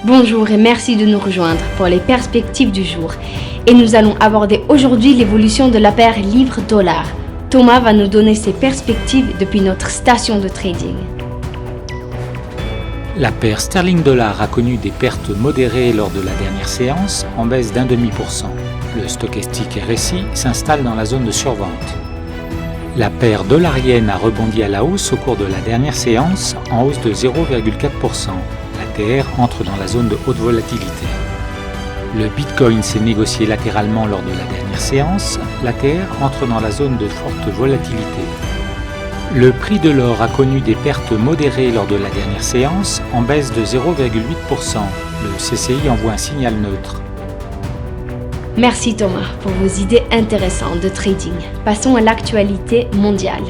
Bonjour et merci de nous rejoindre pour les perspectives du jour. Et nous allons aborder aujourd'hui l'évolution de la paire livre-dollar. Thomas va nous donner ses perspectives depuis notre station de trading. La paire sterling-dollar a connu des pertes modérées lors de la dernière séance, en baisse d'0,5%. Le stochastique RSI s'installe dans la zone de survente. La paire dollar-yen a rebondi à la hausse au cours de la dernière séance, en hausse de 0,4%. L'ATR entre dans la zone de haute volatilité. Le Bitcoin s'est négocié latéralement lors de la dernière séance. L'ATR entre dans la zone de forte volatilité. Le prix de l'or a connu des pertes modérées lors de la dernière séance, en baisse de 0,8%. Le CCI envoie un signal neutre. Merci Thomas pour vos idées intéressantes de trading. Passons à l'actualité mondiale.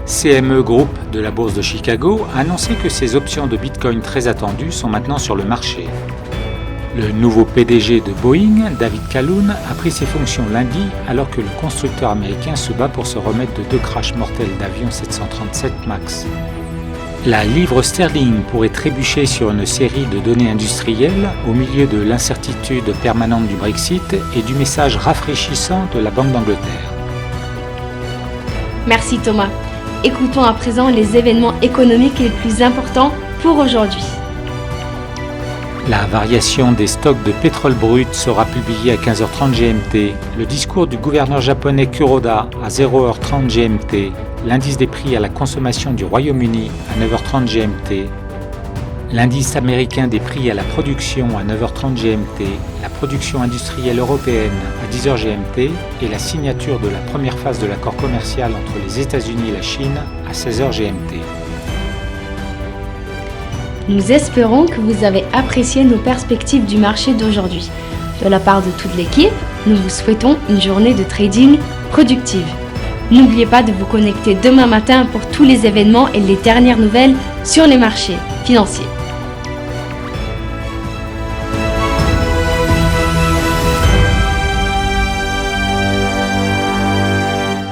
CME Group de la bourse de Chicago a annoncé que ses options de Bitcoin très attendues sont maintenant sur le marché. Le nouveau PDG de Boeing, David Calhoun, a pris ses fonctions lundi alors que le constructeur américain se bat pour se remettre de 2 crashs mortels d'avions 737 MAX. La livre sterling pourrait trébucher sur une série de données industrielles au milieu de l'incertitude permanente du Brexit et du message rafraîchissant de la Banque d'Angleterre. Merci Thomas. Écoutons à présent les événements économiques les plus importants pour aujourd'hui. La variation des stocks de pétrole brut sera publiée à 15h30 GMT, le discours du gouverneur japonais Kuroda à 0h30 GMT, l'indice des prix à la consommation du Royaume-Uni à 9h30 GMT, l'indice américain des prix à la production à 9h30 GMT, la production industrielle européenne à 10h GMT et la signature de la première phase de l'accord commercial entre les États-Unis et la Chine à 16h GMT. Nous espérons que vous avez apprécié nos perspectives du marché d'aujourd'hui. De la part de toute l'équipe, nous vous souhaitons une journée de trading productive. N'oubliez pas de vous connecter demain matin pour tous les événements et les dernières nouvelles sur les marchés financiers.